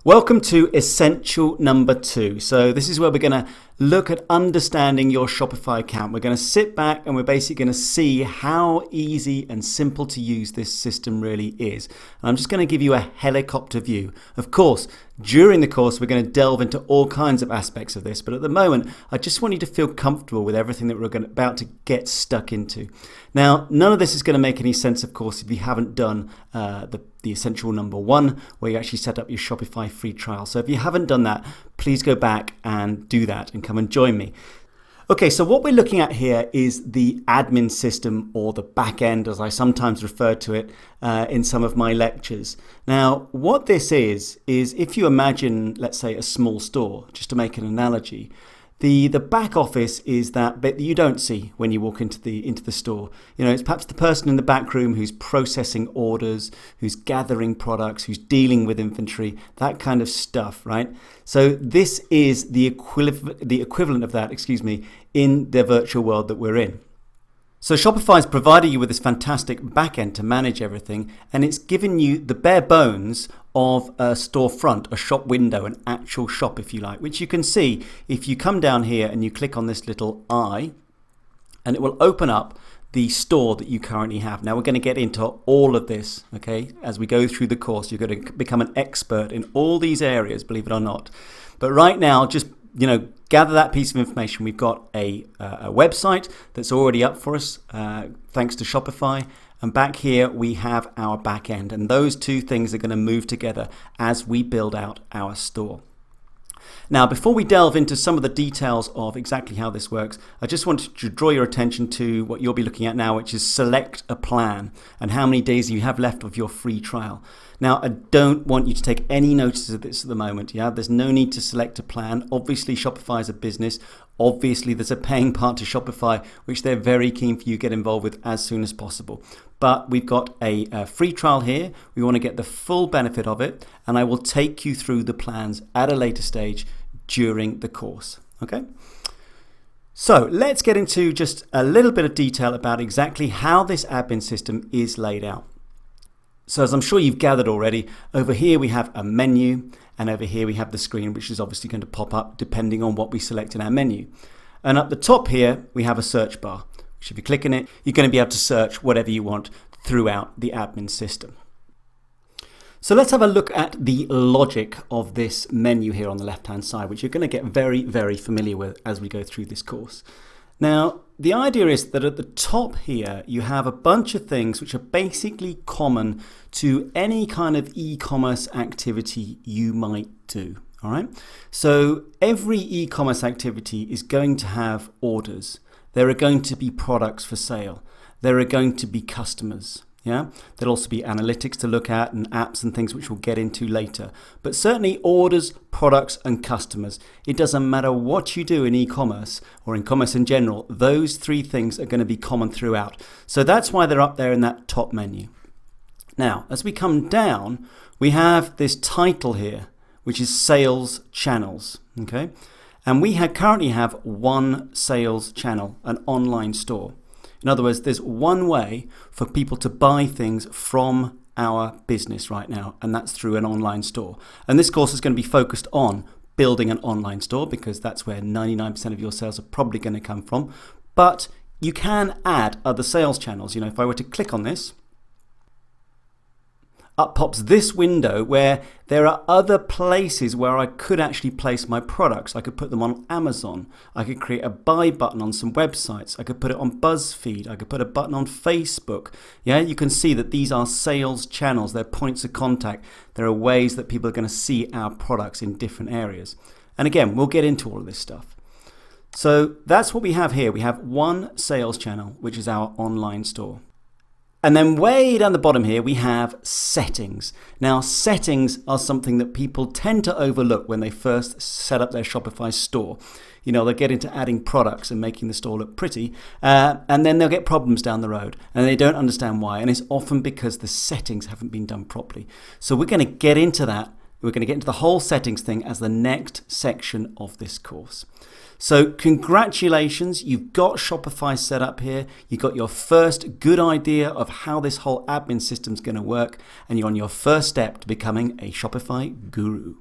Welcome to essential number 2. So this is where we're going to look at understanding your Shopify account. We're going to sit back and we're basically going to see how easy and simple to use this system really is. And I'm just going to give you a helicopter view. Of course, during the course, we're going to delve into all kinds of aspects of this. But at the moment, I just want you to feel comfortable with everything that we're about to get stuck into. Now, none of this is going to make any sense, of course, if you haven't done the essential number 1, where you actually set up your Shopify free trial. So if you haven't done that, please go back and do that and come and join me. Okay, so what we're looking at here is the admin system, or the backend, as I sometimes refer to it in some of my lectures. Now, what this is if you imagine, let's say, a small store, just to make an analogy, the back office is that bit that you don't see when you walk into the store. You know, it's perhaps the person in the back room who's processing orders, who's gathering products, who's dealing with inventory, that kind of stuff, right? So this is the equivalent of that, in the virtual world that we're in. So Shopify's provided you with this fantastic backend to manage everything, and it's given you the bare bones of a storefront, a shop window, an actual shop, if you like, which you can see if you come down here and you click on this little eye, and it will open up the store that you currently have. Now we're going to get into all of this, okay? As we go through the course, you're going to become an expert in all these areas, believe it or not. But right now, just gather that piece of information. We've got a website that's already up for us, thanks to Shopify. And back here, we have our back end. And those two things are going to move together as we build out our store. Now, before we delve into some of the details of exactly how this works, I just wanted to draw your attention to what you'll be looking at now, which is select a plan and how many days you have left of your free trial. Now, I don't want you to take any notice of this at the moment. Yeah, there's no need to select a plan. Obviously, Shopify is a business. Obviously, there's a paying part to Shopify, which they're very keen for you to get involved with as soon as possible. But we've got a free trial here. We want to get the full benefit of it, and I will take you through the plans at a later stage during the course. Okay? So let's get into just a little bit of detail about exactly how this admin system is laid out. So as I'm sure you've gathered already, over here we have a menu, and over here we have the screen, which is obviously going to pop up depending on what we select in our menu. And up the top here, we have a search bar, which if you click on it, you're going to be able to search whatever you want throughout the admin system. So let's have a look at the logic of this menu here on the left-hand side, which you're going to get very, very familiar with as we go through this course. Now, the idea is that at the top here, you have a bunch of things which are basically common to any kind of e-commerce activity you might do. All right. So every e-commerce activity is going to have orders. There are going to be products for sale. There are going to be customers. Yeah, there'll also be analytics to look at and apps and things which we'll get into later. But certainly orders, products and customers. It doesn't matter what you do in e-commerce or in commerce in general, those three things are going to be common throughout. So that's why they're up there in that top menu. Now, as we come down, we have this title here, which is sales channels. Okay, and we currently have one sales channel, an online store. In other words, there's one way for people to buy things from our business right now, and that's through an online store. And this course is going to be focused on building an online store because that's where 99% of your sales are probably going to come from. But you can add other sales channels. You know, if I were to click on this, up pops this window where there are other places where I could actually place my products. I could put them on Amazon. I could create a buy button on some websites. I could put it on BuzzFeed. I could put a button on Facebook. Yeah, you can see that these are sales channels. They're points of contact. There are ways that people are going to see our products in different areas. And again, we'll get into all of this stuff. So that's what we have here. We have one sales channel, which is our online store. And then way down the bottom here, we have settings. Now, settings are something that people tend to overlook when they first set up their Shopify store. You know, they'll get into adding products and making the store look pretty, and then they'll get problems down the road, and they don't understand why. And it's often because the settings haven't been done properly. So we're going to get into that. We're going to get into the whole settings thing as the next section of this course. So congratulations, you've got Shopify set up here. You've got your first good idea of how this whole admin system is going to work, and you're on your first step to becoming a Shopify guru.